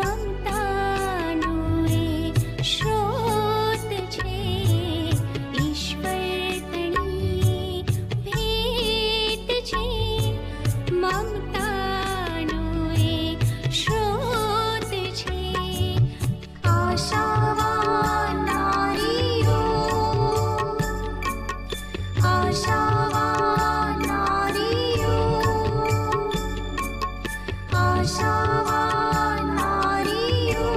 મમતાનું એ સ્રોત છે, ઈશ્વર તણી ભેટ છે. મમતાનું એ સ્રોત છે. આશાવાન નારીઓ, આશાવાન નારીઓ, આશાવાન નારીઓ,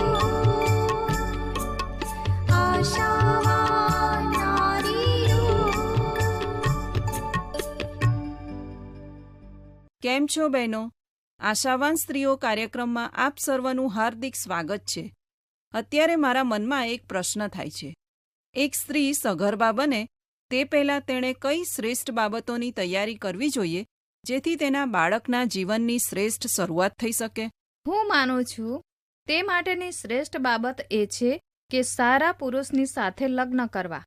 આશાવાન નારીઓ. કેમ છો બહેનો? આશાવાન સ્ત્રીઓ કાર્યક્રમમાં આપ સર્વનું હાર્દિક સ્વાગત છે. અત્યારે મારા મનમાં એક પ્રશ્ન થાય છે. એક સ્ત્રી સગર્ભા બને તે પહેલાં તેણે કઈ શ્રેષ્ઠ બાબતોની તૈયારી કરવી જોઈએ જેથી તેના બાળકના જીવનની શ્રેષ્ઠ શરૂઆત થઈ શકે? હું માનું છું તે માટેની શ્રેષ્ઠ બાબત એ છે કે સારા પુરુષની સાથે લગ્ન કરવા.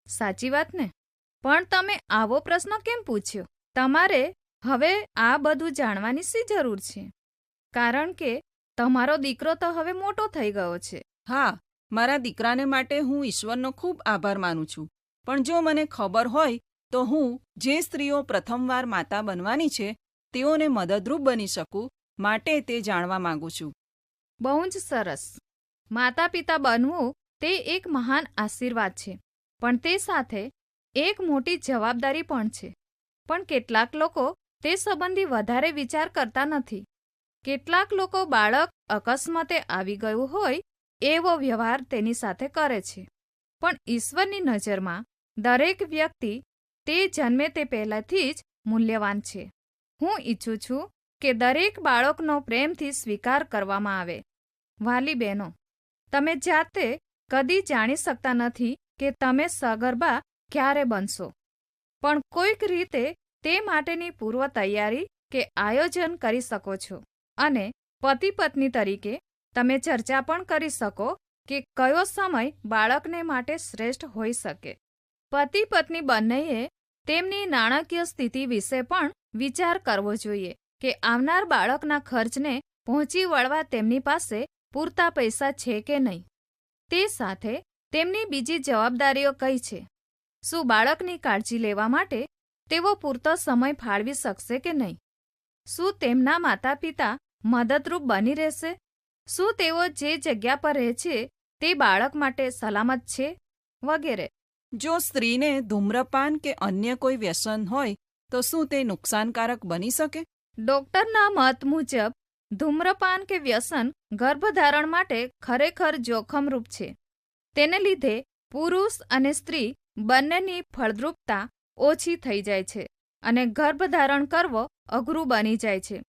સાચી વાત ને? પણ તમે આવો પ્રશ્ન કેમ પૂછ્યો? તમારે હવે આ બધું જાણવાની શી જરૂર છે? કારણ કે તમારો દીકરો તો હવે મોટો થઈ ગયો છે. હા, મારા દીકરાને માટે હું ઈશ્વરનો ખૂબ આભાર માનું છું. પણ જો મને ખબર હોય તો હું જે સ્ત્રીઓ પ્રથમવાર માતા બનવાની છે તેઓને મદદરૂપ બની શકું, માટે તે જાણવા માંગુ છું. બહુ જ સરસ. માતા પિતા બનવું તે એક મહાન આશીર્વાદ છે, પણ તે સાથે એક મોટી જવાબદારી પણ છે. પણ કેટલાક લોકો તે સંબંધી વધારે વિચાર કરતા નથી. કેટલાક લોકો બાળક અકસ્માતે આવી ગયું હોય એવો વ્યવહાર તેની સાથે કરે છે. પણ ઈશ્વરની નજરમાં દરેક વ્યક્તિ તે જન્મે તે પહેલાથી જ મૂલ્યવાન છે. હું ઈચ્છું છું કે દરેક બાળકનો પ્રેમથી સ્વીકાર કરવામાં આવે. વાલી બહેનો, તમે જાતે કદી જાણી શકતા નથી કે તમે સગર્ભા ક્યારે બનશો, પણ કોઈક રીતે તે માટેની પૂર્વ તૈયારી કે આયોજન કરી શકો છો. અને પતિ પત્ની તરીકે તમે ચર્ચા પણ કરી શકો કે કયો સમય બાળકને માટે શ્રેષ્ઠ હોઈ શકે. પતિ પત્ની બંનેએ તેમની નાણાકીય સ્થિતિ વિશે પણ વિચાર કરવો જોઈએ કે આવનાર બાળકના ખર્ચને પહોંચી વળવા તેમની પાસે પૂરતા પૈસા છે કે નહીં. તે સાથે તેમની બીજી જવાબદારીઓ કઈ છે? શું બાળકની કાળજી લેવા માટે તેઓ પૂરતો સમય ફાળવી શકશે કે નહીં? શું તેમના માતા પિતા મદદરૂપ બની રહેશે? શું તેઓ જે જગ્યા પર રહે છે તે બાળક માટે સલામત છે? વગેરે. જો સ્ત્રીને ધૂમ્રપાન કે અન્ય કોઈ વ્યસન હોય તો શું તે નુકસાનકારક બની શકે? ડોક્ટરના મત મુજબ ધૂમ્રપાન કે વ્યસન ગર્ભધારણ માટે ખરેખર જોખમરૂપ છે. તેને લીધે પુરુષ અને સ્ત્રી બંનેની ફળદ્રુપતા ઓછી થઈ જાય છે અને ગર્ભધારણ કરવો અઘરું બની જાય છે.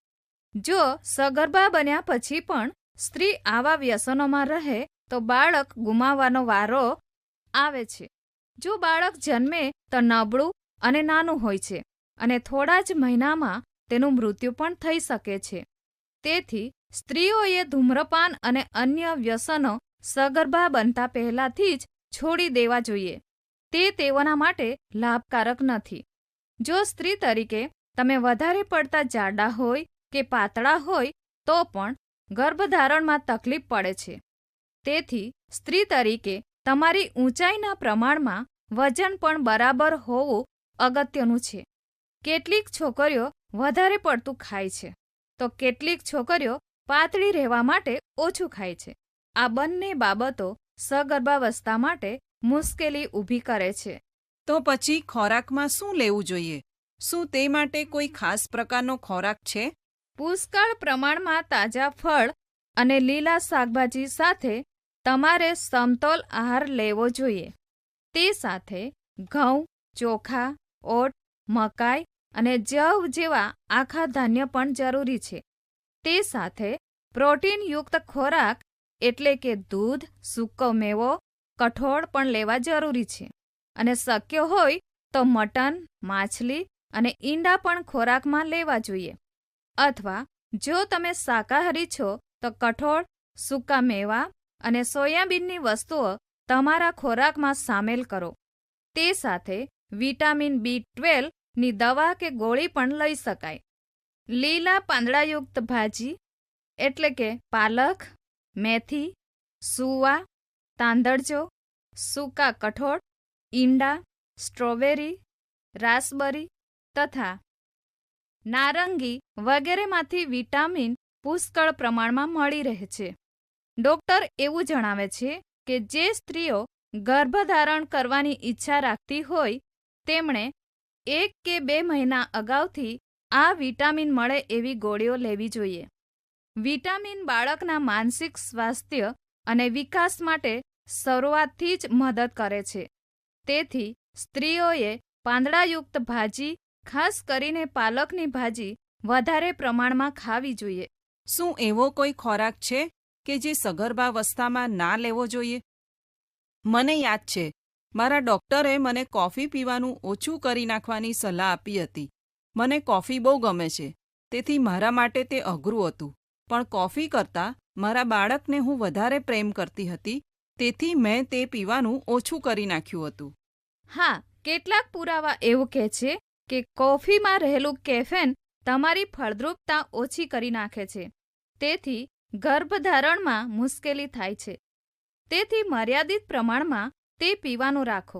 જો સગર્ભા બન્યા પછી પણ સ્ત્રી આવા વ્યસનોમાં રહે તો બાળક ગુમાવવાનો વારો આવે છે. જો બાળક જન્મે તો નબળું અને નાનું હોય છે અને થોડા જ મહિનામાં તેનું મૃત્યુ પણ થઈ શકે છે. તેથી સ્ત્રીઓએ ધૂમ્રપાન અને અન્ય વ્યસનો સગર્ભા બનતા પહેલાથી જ છોડી દેવા જોઈએ. તે તેઓના માટે લાભકારક નથી. જો સ્ત્રી તરીકે તમે વધારે પડતા જાડા હોય કે પાતળા હોય તો પણ ગર્ભધારણમાં તકલીફ પડે છે. તેથી સ્ત્રી તરીકે તમારી ઊંચાઈના પ્રમાણમાં વજન પણ બરાબર હોવું અગત્યનું છે. કેટલીક છોકરીઓ વધારે પડતું ખાય છે તો કેટલીક છોકરીઓ પાતળી રહેવા માટે ઓછું ખાય છે. આ બંને બાબતો સગર્ભાવસ્થા માટે મુશ્કેલી ઊભી કરે છે. તો પછી ખોરાકમાં શું લેવું જોઈએ? શું તે માટે કોઈ ખાસ પ્રકારનો ખોરાક છે? પુષ્કળ પ્રમાણમાં તાજા ફળ અને લીલા શાકભાજી સાથે તમારે સમતોલ આહાર લેવો જોઈએ. તે સાથે ઘઉં, ચોખા, ઓટ, મકાઈ અને જવ જેવા આખા ધાન્ય પણ જરૂરી છે. તે સાથે પ્રોટીનયુક્ત ખોરાક એટલે કે દૂધ, સૂકો મેવો, કઠોળ પણ લેવા જરૂરી છે. અને શક્ય હોય તો મટન, માછલી અને ઈંડા પણ ખોરાકમાં લેવા જોઈએ. અથવા જો તમે શાકાહારી છો તો કઠોળ, સૂકા મેવા અને સોયાબીનની વસ્તુઓ તમારા ખોરાકમાં સામેલ કરો. તે સાથે વિટામિન B12 ની દવા કે ગોળી પણ લઈ શકાય. લીલા પાંદડાયુક્ત ભાજી એટલે કે પાલક, મેથી, સુવા, તાંદળજો, સૂકા કઠોળ, ઈંડા, સ્ટ્રોબેરી, રાસબરી તથા નારંગી વગેરેમાંથી વિટામિન પુષ્કળ પ્રમાણમાં મળી રહે છે. ડૉક્ટર એવું જણાવે છે કે જે સ્ત્રીઓ ગર્ભધારણ કરવાની ઈચ્છા રાખતી હોય તેમણે 1 કે 2 મહિના અગાઉથી આ વિટામિન મળે એવી ગોળીઓ લેવી જોઈએ. વિટામિન બાળકના માનસિક સ્વાસ્થ્ય અને વિકાસ માટે શરૂઆતથી જ મદદ કરે છે. તેથી સ્ત્રીઓએ પાંદડાયુક્ત ભાજી, ખાસ કરીને પાલકની ભાજી વધારે પ્રમાણમાં ખાવી જોઈએ. શું એવો કોઈ ખોરાક છે કે જે સગર્ભાવસ્થામાં ના લેવો જોઈએ? મને યાદ છે, મારા ડૉક્ટરે મને કોફી પીવાનું ઓછું કરી નાખવાની સલાહ આપી હતી. મને કોફી બહુ ગમે છે, તેથી મારા માટે તે અઘરું હતું. પણ કોફી કરતાં મારા બાળકને હું વધારે પ્રેમ કરતી હતી, તેથી મેં તે પીવાનું ઓછું કરી નાખ્યું હતું. હા, કેટલાક પુરાવા એવું કહે છે કે કોફીમાં રહેલું કેફેન તમારી ફળદ્રુપતા ઓછી કરી નાખે છે, તેથી ગર્ભધારણમાં મુશ્કેલી થાય છે. તેથી મર્યાદિત પ્રમાણમાં તે પીવાનું રાખો.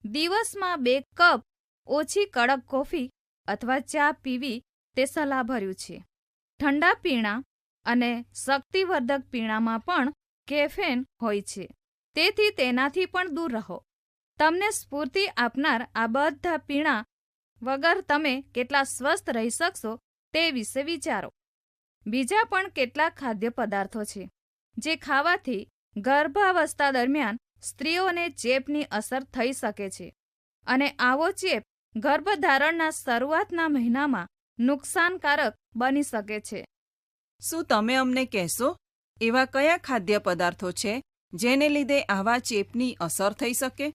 દિવસમાં 2 કપ ઓછી કડક કોફી અથવા ચા પીવી તે સલાહભર્યું છે. ઠંડા પીણા અને શક્તિવર્ધક પીણામાં પણ કેફેન હોય છે, તેથી તેનાથી પણ દૂર રહો. તમને સ્ફૂર્તિ આપનાર આ બધા પીણા વગર તમે કેટલા સ્વસ્થ રહી શકશો તે વિશે વિચારો. બીજા પણ કેટલાક ખાદ્ય પદાર્થો છે જે ખાવાથી ગર્ભાવસ્થા દરમિયાન સ્ત્રીઓને ચેપની અસર થઈ શકે છે અને આવો ચેપ ગર્ભધારણના શરૂઆતના મહિનામાં નુકસાનકારક બની શકે છે. શું તમે અમને કહેશો એવા કયા ખાદ્ય પદાર્થો છે જેને લીધે આવા ચેપની અસર થઈ શકે?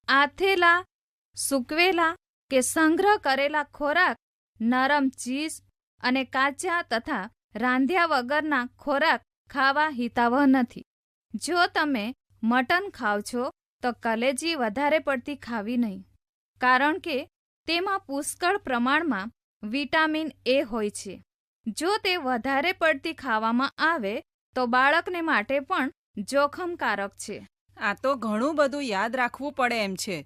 આથેલા, સૂકવેલા કે સંગ્રહ કરેલા ખોરાક, નરમ ચીઝ અને કાચા તથા રાંધ્યા વગરના ખોરાક ખાવા હિતાવહ નથી. જો તમે મટન ખાવ છો તો કલેજી વધારે પડતી ખાવી નહીં, કારણ કે તેમાં પુષ્કળ પ્રમાણમાં વિટામિન એ હોય છે. જો તે વધારે પડતી ખાવામાં આવે તો બાળકને માટે પણ જોખમકારક છે. આ તો ઘણું બધું યાદ રાખવું પડે એમ છે.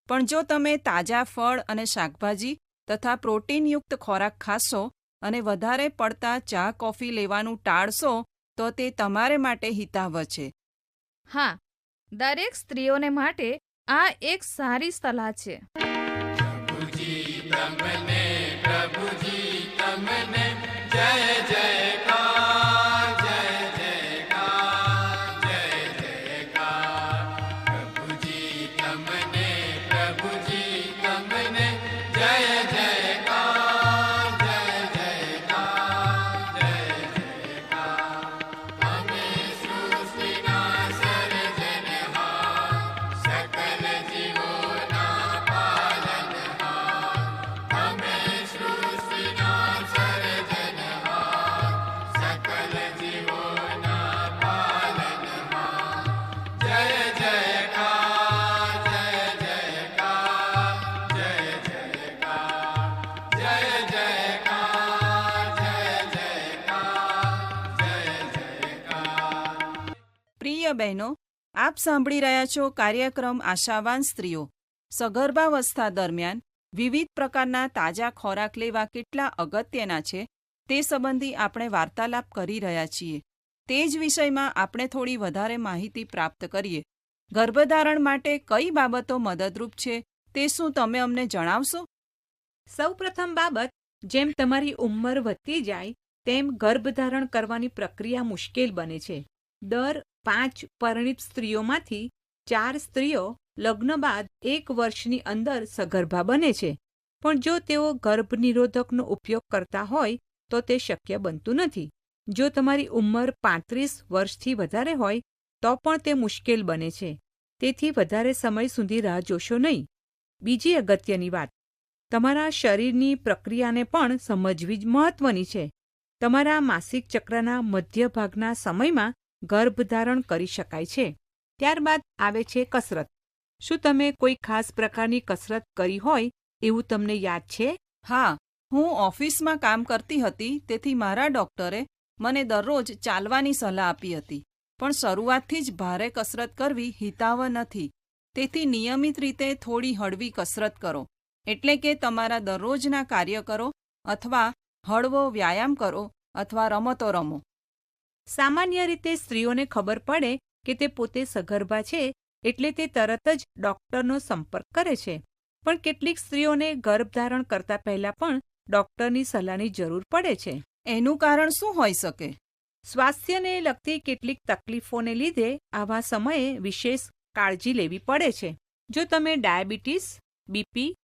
પણ જો તમે તાજા ફળ અને શાકભાજી તથા પ્રોટીનયુક્ત ખોરાક ખાશો અને વધારે પડતા ચા કોફી લેવાનું ટાળશો તો તે તમારે માટે હિતાવહ છે. હા, દરેક સ્ત્રીઓને માટે આ એક સારી સલાહ છે. પ્રિય બહેનો, આપ સાંભળી રહ્યા છો કાર્યક્રમ આશાવાન સ્ત્રીઓ. સગર્ભાવસ્થા દરમિયાન વિવિધ પ્રકારના તાજા ખોરાક લેવા કેટલા અગત્યના છે તે સંબંધી આપણે વાર્તાલાપ કરી રહ્યા છીએ. તે જ વિષયમાં આપણે થોડી વધારે માહિતી પ્રાપ્ત કરીએ. ગર્ભધારણ માટે કઈ બાબતો મદદરૂપ છે તે શું તમે અમને જણાવશો? સૌપ્રથમ બાબત, જેમ તમારી ઉંમર વધતી જાય તેમ ગર્ભધારણ કરવાની પ્રક્રિયા મુશ્કેલ બને છે. દર 5 પરિણીત સ્ત્રીઓમાંથી 4 સ્ત્રીઓ લગ્ન બાદ 1 વર્ષની અંદર સગર્ભા બને છે. પણ જો તેઓ ગર્ભનિરોધકનો ઉપયોગ કરતા હોય તો તે શક્ય બનતું નથી. જો તમારી ઉંમર 35 વર્ષથી વધારે હોય તો પણ તે મુશ્કેલ બને છે. તેથી વધારે સમય સુધી રાહ જોશો નહીં. બીજી અગત્યની વાત, તમારા શરીરની પ્રક્રિયાને પણ સમજવી જ મહત્વની છે. તમારા માસિક ચક્રના મધ્ય ભાગના સમયમાં ગર્ભધારણ કરી શકાય છે. ત્યારબાદ આવે છે કસરત. શું તમે કોઈ ખાસ પ્રકારની કસરત કરી હોય એવું તમને યાદ છે? હા, હું ઓફિસમાં કામ કરતી હતી, તેથી મારા ડૉક્ટરે મને દરરોજ ચાલવાની સલાહ આપી હતી. પણ શરૂઆતથી જ ભારે કસરત કરવી હિતાવહ નથી. તેથી નિયમિત રીતે થોડી હળવી કસરત કરો, એટલે કે તમારા દરરોજના કાર્ય કરો અથવા હળવો વ્યાયામ કરો અથવા રમતો રમો. સામાન્ય રીતે સ્ત્રીઓને ખબર પડે કે તે પોતે સગર્ભા છે એટલે તે તરત જ ડૉક્ટરનો સંપર્ક કરે છે. પણ કેટલીક સ્ત્રીઓને ગર્ભધારણ કરતા પહેલા પણ ડૉક્ટરની સલાહની જરૂર પડે છે. એનું કારણ શું હોઈ શકે? સ્વાસ્થ્યને લગતી કેટલીક તકલીફોને લીધે આવા સમયે વિશેષ કાળજી લેવી પડે છે. જો તમે ડાયાબિટીસ, બીપી,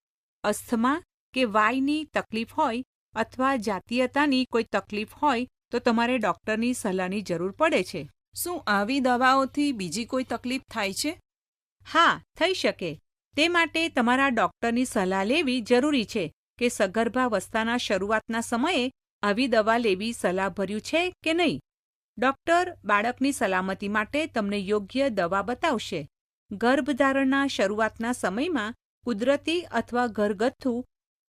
અસ્થમા કે વાયની તકલીફ હોય અથવા જાતીયતાની કોઈ તકલીફ હોય તો તમારે ડૉક્ટરની સલાહની જરૂર પડે છે. શું આવી દવાઓથી બીજી કોઈ તકલીફ થાય છે? હા, થઈ શકે. તે માટે તમારા ડૉક્ટરની સલાહ લેવી જરૂરી છે કે સગર્ભાવસ્થાના શરૂઆતના સમયે આવી દવા લેવી સલાહભર્યું છે કે નહીં. ડૉક્ટર બાળકની સલામતી માટે તમને યોગ્ય દવા બતાવશે. ગર્ભધારણના શરૂઆતના સમયમાં કુદરતી અથવા ઘરગથ્થુ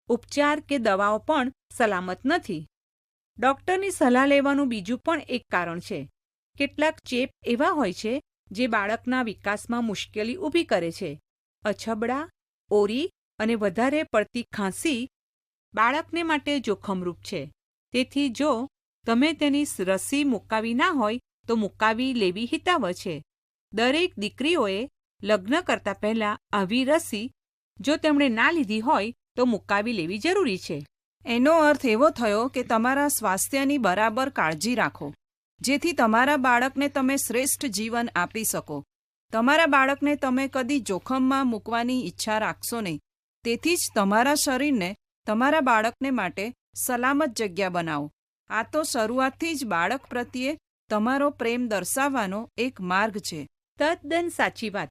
ઉપચાર કે દવાઓ પણ સલામત નથી. ડૉક્ટરની સલાહ લેવાનું બીજું પણ એક કારણ છે. કેટલાક ચેપ એવા હોય છે જે બાળકના વિકાસમાં મુશ્કેલી ઊભી કરે છે. અછબડા, ઓરી અને વધારે પડતી ખાંસી બાળકને માટે જોખમરૂપ છે. તેથી જો તમે તેની રસી મુકાવી ના હોય તો મુકાવી લેવી હિતાવહ છે. દરેક દીકરીઓએ લગ્ન કરતા પહેલા આવી રસી જો તેમણે ના લીધી હોય તો મુકાવી લેવી જરૂરી છે. એનો અર્થ એવો થયો કે તમારા સ્વાસ્થ્યની બરાબર કાળજી રાખો, જેથી તમારા બાળકને તમે શ્રેષ્ઠ જીવન આપી શકો. તમારા બાળકને તમે કદી જોખમમાં મૂકવાની ઈચ્છા રાખશો નહીં. તેથી જ તમારા શરીરને તમારા બાળકને માટે સલામત જગ્યા બનાવો. આ તો શરૂઆતથી જ બાળક પ્રત્યે તમારો પ્રેમ દર્શાવવાનો એક માર્ગ છે. તદ્દન સાચી વાત.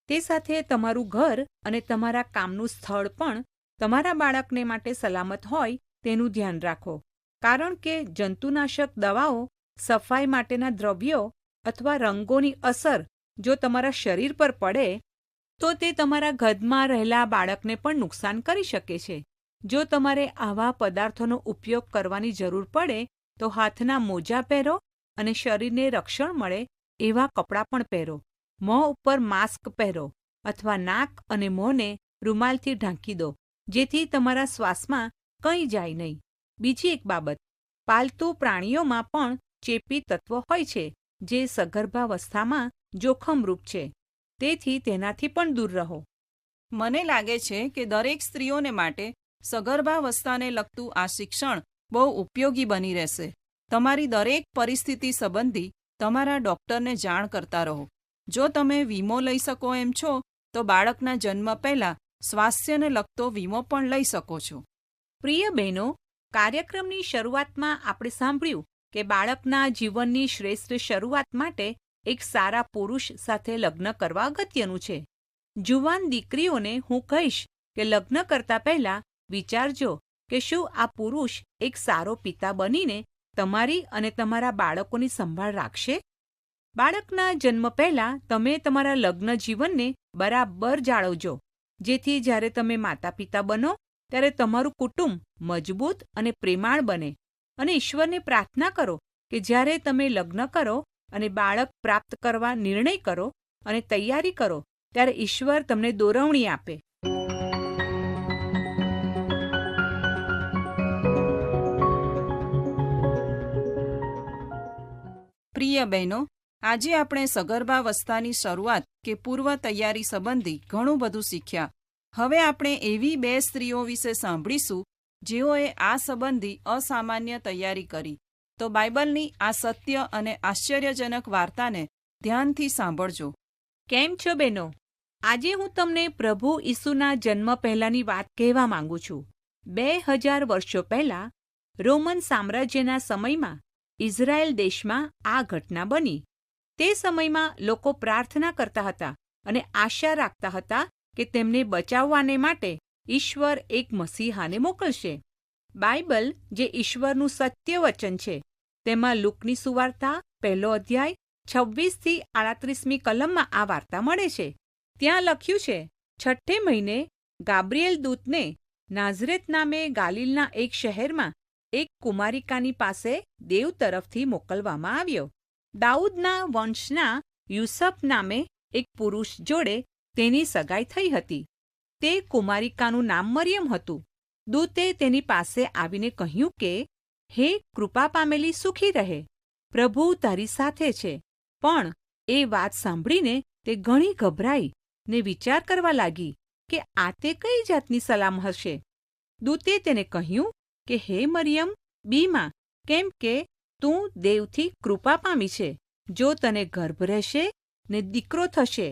તે સાથે તમારું ઘર અને તમારા કામનું સ્થળ પણ તમારા બાળકને માટે સલામત હોય તેનું ધ્યાન રાખો. કારણ કે જંતુનાશક દવાઓ, સફાઈ માટેના દ્રવ્યો અથવા રંગોની અસર જો તમારા શરીર પર પડે તો તે તમારા ગર્ભમાં રહેલા બાળકને પણ નુકસાન કરી શકે છે. જો તમારે આવા પદાર્થોનો ઉપયોગ કરવાની જરૂર પડે તો હાથના મોજા પહેરો અને શરીરને રક્ષણ મળે એવા કપડાં પણ પહેરો. મોં ઉપર માસ્ક પહેરો અથવા નાક અને મોંને રૂમાલથી ઢાંકી દો, જેથી તમારા શ્વાસમાં કંઈ જાય નહીં. બીજી એક બાબત, પાલતુ પ્રાણીઓમાં પણ ચેપી તત્વો હોય છે જે સગર્ભાવસ્થામાં જોખમરૂપ છે. તેથી તેનાથી પણ દૂર રહો. મને લાગે છે કે દરેક સ્ત્રીઓને માટે સગર્ભાવસ્થાને લગતું આ શિક્ષણ બહુ ઉપયોગી બની રહેશે. તમારી દરેક પરિસ્થિતિ સંબંધી તમારા ડૉક્ટરને જાણ કરતા રહો. જો તમે વીમો લઈ શકો એમ છો તો બાળકના જન્મ પહેલાં સ્વાસ્થ્યને લગતો વીમો પણ લઈ શકો છો. પ્રિય બહેનો, કાર્યક્રમની શરૂઆતમાં આપણે સાંભળ્યું કે બાળકના જીવનની શ્રેષ્ઠ શરૂઆત માટે એક સારા પુરુષ સાથે લગ્ન કરવા અગત્યનું છે. જુવાન દીકરીઓને હું કહીશ કે લગ્ન કરતા પહેલા વિચારજો કે શું આ પુરુષ એક સારો પિતા બનીને તમારી અને તમારા બાળકોની સંભાળ રાખશે. બાળકના જન્મ પહેલા તમે તમારા લગ્ન જીવનને બરાબર જાળવજો, જેથી જ્યારે તમે માતા પિતા બનો ત્યારે તમારું કુટુંબ મજબૂત અને પ્રેમાળ બને. અને ઈશ્વરને પ્રાર્થના કરો કે જ્યારે તમે લગ્ન કરો અને બાળક પ્રાપ્ત કરવા નિર્ણય કરો અને તૈયારી કરો ત્યારે ઈશ્વર તમને દોરવણી આપે. પ્રિય બહેનો, આજે આપણે સગર્ભાવસ્થાની શરૂઆત કે પૂર્વ તૈયારી સંબંધી ઘણું બધું શીખ્યા. હવે આપણે એવી 2 સ્ત્રીઓ વિશે સાંભળીશું જેઓએ આ સંબંધી અસામાન્ય તૈયારી કરી. તો બાઇબલની આ સત્ય અને આશ્ચર્યજનક વાર્તાને ધ્યાનથી સાંભળજો. કેમ છો બહેનો? આજે હું તમને પ્રભુ ઈસુના જન્મ પહેલાંની વાત કહેવા માંગુ છું. 2000 વર્ષો પહેલાં રોમન સામ્રાજ્યના સમયમાં ઇઝરાયેલ દેશમાં આ ઘટના બની. તે સમયમાં લોકો પ્રાર્થના કરતા હતા અને આશા રાખતા હતા કે તેમને બચાવવાને માટે ઈશ્વર એક મસીહાને મોકલશે. બાઇબલ જે ઈશ્વરનું સત્ય વચન છે તેમાં લુકની સુવાર્તા 1 અધ્યાય 26થી 38મી કલમમાં આ વાર્તા મળે છે. ત્યાં લખ્યું છે, 6 મહિને ગાબ્રિએલ દૂતને નાઝરેત નામે ગાલિલના એક શહેરમાં એક કુમારિકાની પાસે દેવ તરફથી મોકલવામાં આવ્યો. દાઉદના વંશના યુસફ નામે એક પુરુષ જોડે તેની સગાઈ થઈ હતી. તે કુમારિકાનું નામ મરિયમ હતું. દૂતે તેની પાસે આવીને કહ્યું કે, હે કૃપા પામેલી સુખી રહે, પ્રભુ તારી સાથે છે. પણ એ વાત સાંભળીને તે ઘણી ગભરાઈ ને વિચાર કરવા લાગી કે આ તે કઈ જાતની સલામ હશે. દૂતે તેને કહ્યું કે, હે મરિયમ, બીમા, કેમ કે તું દેવથી કૃપા પામી છે. જો તને ગર્ભ રહેશે ને દીકરો થશે,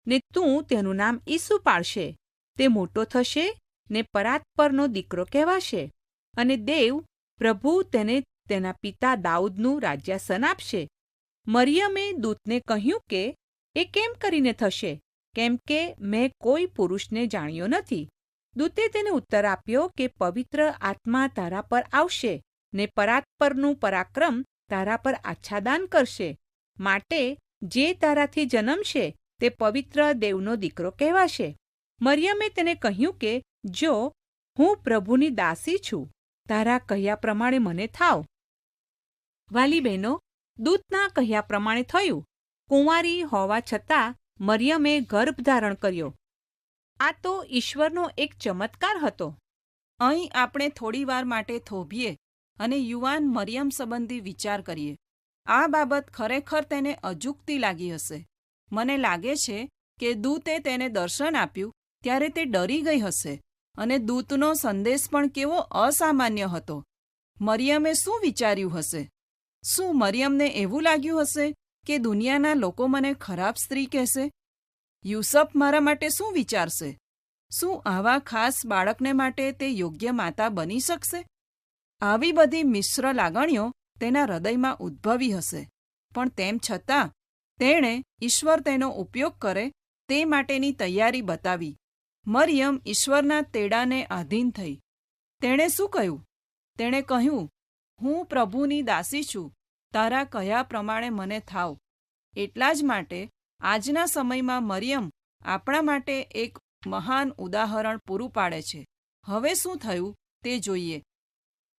ને તું તેનું નામ ઈસુ પાડશે. તે મોટો થશે ને પરાત્પરનો દીકરો કહેવાશે, અને દેવ પ્રભુ તેને તેના પિતા દાઉદનું રાજ્યાસન આપશે. મરિયમે દૂતને કહ્યું કે એ કેમ કરીને થશે, કેમ કે મેં કોઈ પુરુષને જાણ્યો નથી. દૂતે તેને ઉત્તર આપ્યો કે પવિત્ર આત્મા તારા પર આવશે ને પરાત્પરનું પરાક્રમ તારા પર આચ્છાદાન કરશે. માટે જે તારાથી જન્મશે તે પવિત્ર દેવનો દીકરો કહેવાશે. મરિયમે તેને કહ્યું કે જો હું પ્રભુની દાસી છું, તારા કહ્યા પ્રમાણે મને થાવ. વાલી બહેનો, દૂતના કહ્યા પ્રમાણે થયું. કુંવારી હોવા છતાં મરિયમે ગર્ભ ધારણ કર્યો. આ તો ઈશ્વરનો એક ચમત્કાર હતો. અહીં આપણે થોડીવાર માટે થોભીએ અને યુવાન મરિયમ સંબંધી વિચાર કરીએ. આ બાબત ખરેખર તેને અજુગતી લાગી હશે. મને લાગે છે કે દૂતે તેને દર્શન આપ્યું ત્યારે તે ડરી ગઈ હશે, અને દૂતનો સંદેશ પણ કેવો અસામાન્ય હતો. મરિયમે શું વિચાર્યું હશે? શું મરિયમને એવું લાગ્યું હશે કે દુનિયાના લોકો મને ખરાબ સ્ત્રી કહેશે? યુસફ મારા માટે શું વિચારશે? શું આવા ખાસ બાળકને માટે તે યોગ્ય માતા બની શકશે? આવી બધી મિશ્ર લાગણીઓ તેના હૃદયમાં ઉદ્ભવી હશે. પણ તેમ છતાં તેણે ઈશ્વર તેનો ઉપયોગ કરે તે માટેની તૈયારી બતાવી. મરિયમ ઈશ્વરના તેડાને આધીન થઈ. તેણે શું કહ્યું? તેણે કહ્યું, હું પ્રભુની દાસી છું, તારા કહ્યા પ્રમાણે મને થાવ. એટલા જ માટે આજના સમયમાં મરિયમ આપણા માટે એક મહાન ઉદાહરણ પૂરું પાડે છે. હવે શું થયું તે જોઈએ.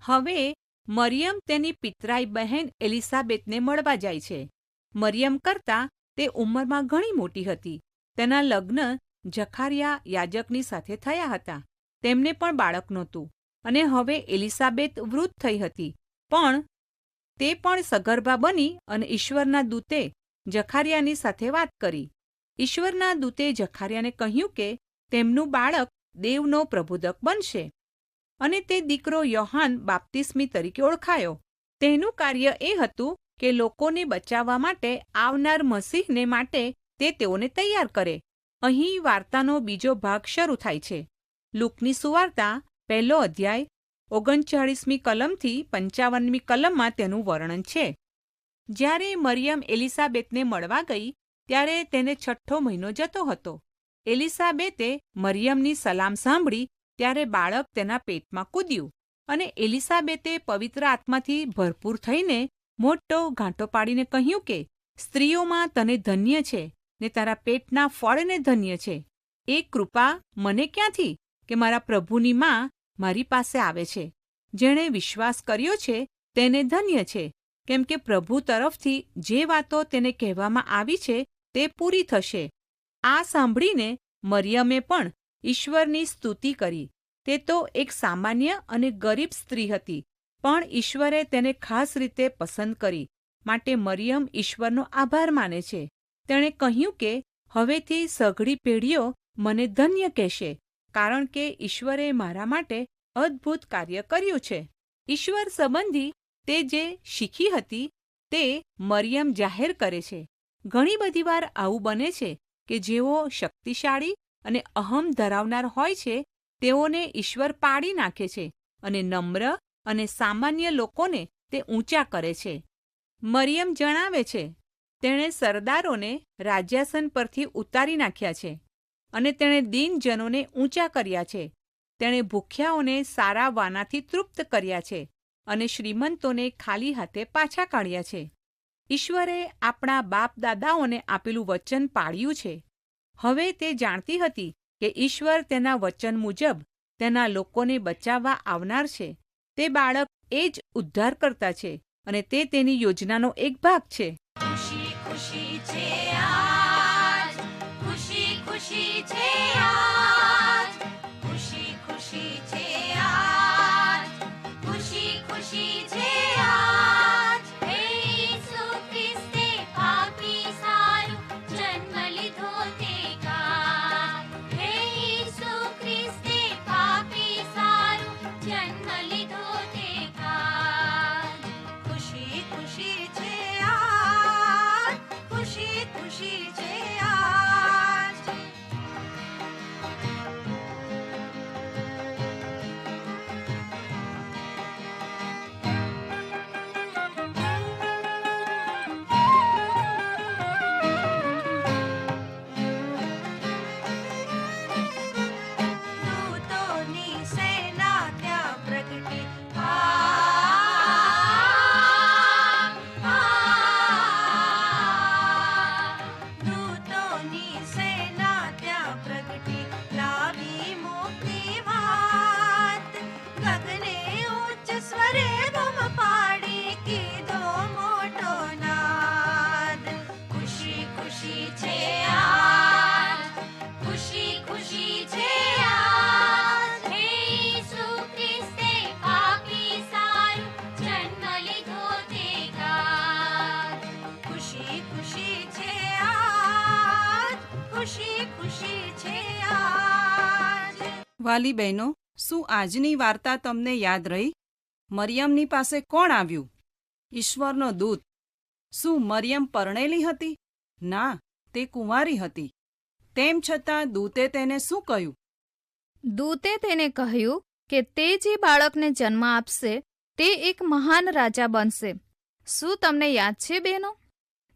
હવે મરિયમ તેની પિતરાઈ બહેન એલિસાબેતને મળવા જાય છે. મરિયમ કરતાં તે ઉંમરમાં ઘણી મોટી હતી. તેના લગ્ન જખારિયા યાજકની સાથે થયા હતા. તેમને પણ બાળક નહોતું, અને હવે એલિસાબેત વૃદ્ધ થઈ હતી. પણ તે પણ સગર્ભા બની, અને ઈશ્વરના દૂતે જખારિયાની સાથે વાત કરી. ઈશ્વરના દૂતે જખારિયાને કહ્યું કે તેમનું બાળક દેવનો પ્રબોધક બનશે, અને તે દીકરો યોહાન બાપ્તિસ્મી તરીકે ઓળખાયો. તેનું કાર્ય એ હતું કે લોકોને બચાવવા માટે આવનાર મસીહને માટે તે તેઓને તૈયાર કરે. અહીં વાર્તાનો બીજો ભાગ શરૂ થાય છે. લુકની સુવાર્તા 1 અધ્યાય 39મી કલમથી 55મી કલમમાં તેનું વર્ણન છે. જ્યારે મરિયમ એલિસાબેતને મળવા ગઈ ત્યારે તેને 6ઠ્ઠો મહિનો જતો હતો. એલિસાબેતે મરિયમની સલામ સાંભળી ત્યારે બાળક તેના પેટમાં કૂદ્યું, અને એલિસાબેતે પવિત્ર આત્માથી ભરપૂર થઈને મોટો ઘાંટો પાડીને કહ્યું કે સ્ત્રીઓમાં તને ધન્ય છે, ને તારા પેટના ફળને ધન્ય છે. એ કૃપા મને ક્યાંથી કે મારા પ્રભુની માં મારી પાસે આવે છે. જેણે વિશ્વાસ કર્યો છે તેને ધન્ય છે, કેમ કે પ્રભુ તરફથી જે વાતો તેને કહેવામાં આવી છે તે પૂરી થશે. આ સાંભળીને મરિયમે પણ ઈશ્વરની સ્તુતિ કરી. તે તો એક સામાન્ય અને ગરીબ સ્ત્રી હતી, પણ ઈશ્વરે તેને ખાસ રીતે પસંદ કરી. માટે મરિયમ ઈશ્વરનો આભાર માને છે. તેણે કહ્યું કે હવેથી સઘળી પેઢીઓ મને ધન્ય કહેશે, કારણ કે ઈશ્વરે મારા માટે અદ્ભુત કાર્ય કર્યું છે. ઈશ્વર સંબંધી તે જે શીખી હતી તે મરિયમ જાહેર કરે છે. ઘણી બધી વાર આવું બને છે કે જેઓ શક્તિશાળી અને અહમ ધરાવનાર હોય છે તેઓને ઈશ્વર પાડી નાખે છે, અને નમ્ર અને સામાન્ય લોકોને તે ઊંચા કરે છે. મરિયમ જણાવે છે, તેણે સરદારોને રાજ્યાસન પરથી ઉતારી નાખ્યા છે, અને તેણે દીનજનોને ઊંચા કર્યા છે. તેણે ભૂખ્યાઓને સારા વાનાથી તૃપ્ત કર્યા છે, અને શ્રીમંતોને ખાલી હાથે પાછા કાઢ્યા છે. ઈશ્વરે આપણા બાપ દાદાઓને આપેલું વચન પાળ્યું છે. હવે તે જાણતી હતી કે ઈશ્વર તેના વચન મુજબ તેના લોકોને બચાવવા આવનાર છે. તે બાળક એ જ ઉદ્ધારકર્તા છે, અને તે તેની યોજનાનો એક ભાગ છે. ખુશી છે આજ, ખુશી ખુશી છે આજ, ખુશી ખુશી છે આજ, ખુશી ખુશી છે આજ. હે ઈસુ ખ્રિસ્તે પાપી સારું જન્મ લીધો તે કાળ. હે ઈસુ ખ્રિસ્તે પાપી સારું જન્મ લીધો તે કાળ. ખુશી ખુશી છે આજ, ખુશી ખુશી છે આજ. દૂતોની સેના ત્યાં પ્રગટી. દૂતોની સેના ત્યાં પ્રગટી, લાવી મુક્તિ વાત. ગગને ઉચ્ચ સ્વરે બૂમ પાડી, કીધો મોટો નાદ. ખુશી ખુશી છે આજ, ખુશી ખુશી છે આજ. હે ઈસુ ખ્રિસ્તે પાપી સારું જન્મ લીધો તે કાળ. ખુશી ખુશી છે આજ, ખુશી ખુશી છે આજ. વાલી બહેનો, શું આજની વાર્તા તમને યાદ રહી? મરિયમની પાસે કોણ આવ્યું? ઈશ્વરનો દૂત. શું મરિયમ પરણેલી હતી? ના, તે કુંવારી હતી. તેમ છતાં દૂતે તેને શું કહ્યું? દૂતે તેને કહ્યું કે તે જે બાળકને જન્મ આપશે તે એક મહાન રાજા બનશે. શું તમને યાદ છે બહેનો?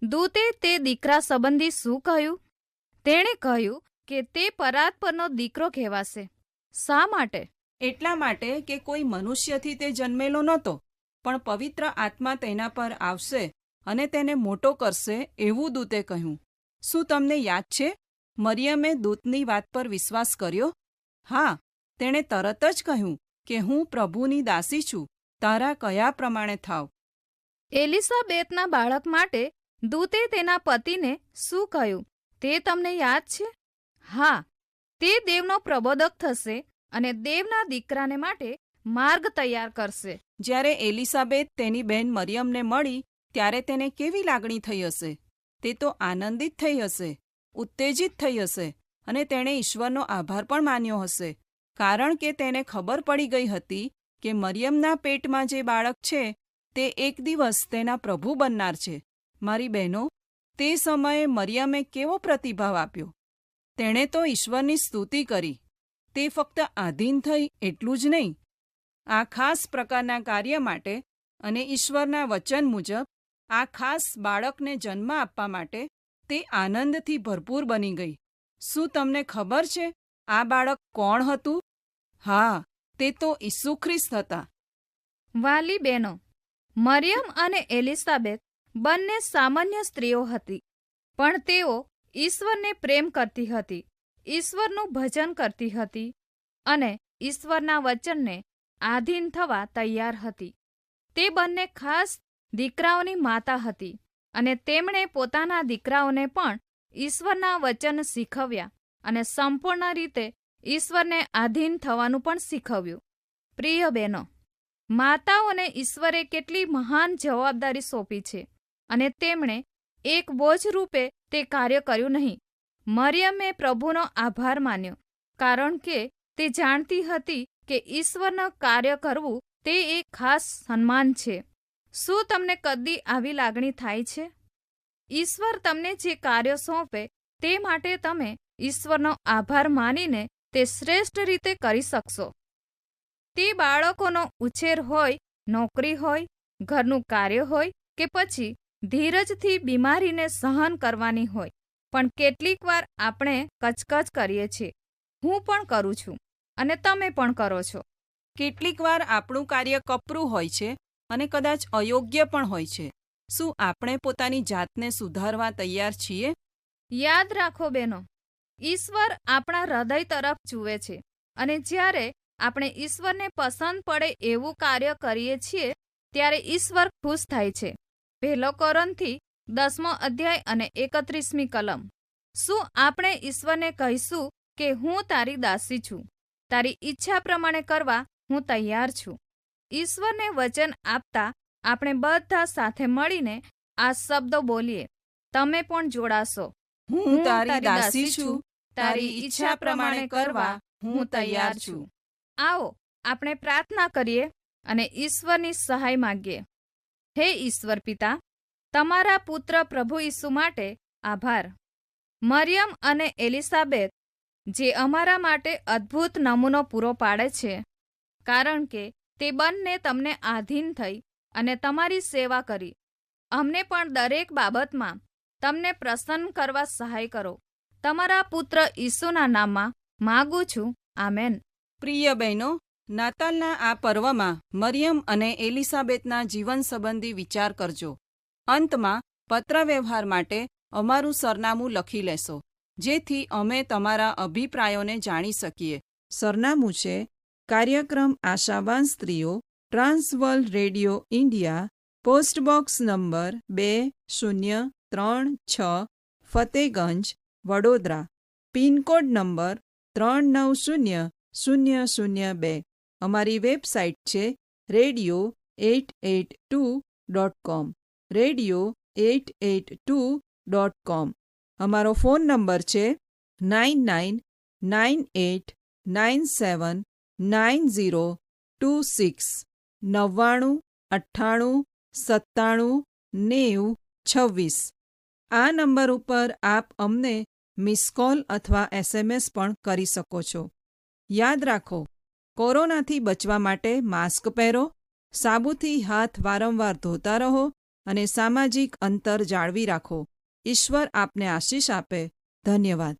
દૂતે તે દીકરા સંબંધી શું કહ્યું? તેણે કહ્યું કે તે પરાત પરનો દીકરો કહેવાશે. શા માટે? એટલા માટે કે કોઈ મનુષ્યથી તે જન્મેલો નહોતો, પણ પવિત્ર આત્મા તેના પર આવશે અને તેને મોટો કરશે, એવું દૂતે કહ્યું. શું તમને યાદ છે મરિયમે દૂતની વાત પર વિશ્વાસ કર્યો? હા, તેણે તરત જ કહ્યું કે હું પ્રભુની દાસી છું, તારા કયા પ્રમાણે થાવ. એલિસાબેતના બાળક માટે દૂતે તેના પતિને શું કહ્યું તે તમને યાદ છે? હા, તે દેવનો પ્રબોધક થશે અને દેવના દીકરાને માટે માર્ગ તૈયાર કરશે. જ્યારે એલિસાબેત તેની બહેન મરિયમને મળી ત્યારે તેને કેવી લાગણી થઈ હશે? તે તો આનંદિત થઈ હશે, ઉત્તેજિત થઈ હશે અને તેણે ઈશ્વરનો આભાર પણ માન્યો હશે, કારણ કે તેને ખબર પડી ગઈ હતી કે મરિયમના પેટમાં જે બાળક છે તે એક દિવસ તેના પ્રભુ બનનાર છે. મારી બહેનો, તે સમયે મરિયમે કેવો પ્રતિભાવ આપ્યો? તેણે તો ઈશ્વરની સ્તુતિ કરી. તે ફક્ત આધીન થઈ એટલું જ નહીં, આ ખાસ પ્રકારના કાર્ય માટે અને ઈશ્વરના વચન મુજબ આ ખાસ બાળકને જન્મ આપવા માટે તે આનંદથી ભરપૂર બની ગઈ. શું તમને ખબર છે આ બાળક કોણ હતું? હા, તે તો ઈસુ ખ્રિસ્ત હતા. વાલી બહેનો, મરિયમ અને એલિસાબેત બંને સામાન્ય સ્ત્રીઓ હતી, પણ તેઓ ઈશ્વરને પ્રેમ કરતી હતી, ઈશ્વરનું ભજન કરતી હતી અને ઈશ્વરના વચનને આધીન થવા તૈયાર હતી. તે બંને ખાસ દીકરાઓની માતા હતી અને તેમણે પોતાના દીકરાઓને પણ ઈશ્વરના વચન શીખવ્યા અને સંપૂર્ણ રીતે ઈશ્વરને આધીન થવાનું પણ શીખવ્યું. પ્રિય બહેનો, માતાઓને ઈશ્વરે કેટલી મહાન જવાબદારી સોંપી છે અને તેમણે એક બોજ રૂપે તે કાર્ય કર્યું નહીં. મરિયમે પ્રભુનો આભાર માન્યો, કારણ કે તે જાણતી હતી કે ઈશ્વરનું કાર્ય કરવું તે એક ખાસ સન્માન છે. શું તમને કદી આવી લાગણી થાય છે? ઈશ્વર તમને જે કાર્ય સોંપે તે માટે તમે ઈશ્વરનો આભાર માનીને તે શ્રેષ્ઠ રીતે કરી શકશો. તે બાળકોનો ઉછેર હોય, નોકરી હોય, ઘરનું કાર્ય હોય કે પછી ધીરજથી બીમારીને સહન કરવાની હોય, પણ કેટલીક વાર આપણે કચકચ કરીએ છીએ. હું પણ કરું છું અને તમે પણ કરો છો. કેટલીક વાર આપણું કાર્ય કપરું હોય છે અને કદાચ અયોગ્ય પણ હોય છે. શું આપણે પોતાની જાતને સુધારવા તૈયાર છીએ? યાદ રાખો બહેનો, ઈશ્વર આપણા હૃદય તરફ જુએ છે અને જ્યારે આપણે ઈશ્વરને પસંદ પડે એવું કાર્ય કરીએ છીએ ત્યારે ઈશ્વર ખુશ થાય છે. 1 કોરિન્થી 10મો અધ્યાય અને 31મી કલમ. શું આપણે ઈશ્વરને કહીશું કે હું તારી દાસી છું, તારી ઈચ્છા પ્રમાણે કરવા હું તૈયાર છું? ઈશ્વરને વચન આપતા આપણે બધા સાથે મળીને આ શબ્દો બોલીએ. તમે પણ જોડાશો. હું તારી દાસી છું, તારી ઈચ્છા પ્રમાણે કરવા હું તૈયાર છું. આવો આપણે પ્રાર્થના કરીએ અને ઈશ્વરની સહાય માંગીએ. હે ઈશ્વર પિતા, તમારા પુત્ર પ્રભુ ઈસુ માટે આભાર. મરિયમ અને એલિસાબેત જે અમારા માટે અદ્ભુત નમૂનો પૂરો પાડે છે, કારણ કે તે બંને તમને આધીન થઈ અને તમારી સેવા કરી. અમને પણ દરેક બાબતમાં તમને પ્રસન્ન કરવા સહાય કરો. તમારા પુત્ર ઈસુના નામમાં માગું છું. આમેન. પ્રિય બહેનો, નાતાલના આ પર્વમાં મરિયમ અને એલિસાબેતના જીવન સંબંધી વિચાર કરજો. અંતમાં પત્રવ્યવહાર માટે અમારું સરનામું લખી લેશો, જેથી અમે તમારા અભિપ્રાયોને જાણી શકીએ. સરનામું છે કાર્યક્રમ આશાવાન સ્ત્રીઓ, Trans World radio India, post box number 2036, Fatehganj, Vadodara. Pincode number 390002. અમારી વેબસાઇટ છે radio882.com, radio882.com. અમારો ફોન નંબર છે 9998979026, 9998979026. આ નંબર ઉપર આપ અમને મિસ કોલ અથવા SMS પણ કરી શકો છો. યાદ રાખો, કોરોનાથી બચવા માટે માસ્ક પહેરો, સાબુથી હાથ વારંવાર ધોતા રહો અને સામાજિક અંતર જાળવી રાખો. ઈશ્વર આપને આશીષ આપે. ધન્યવાદ.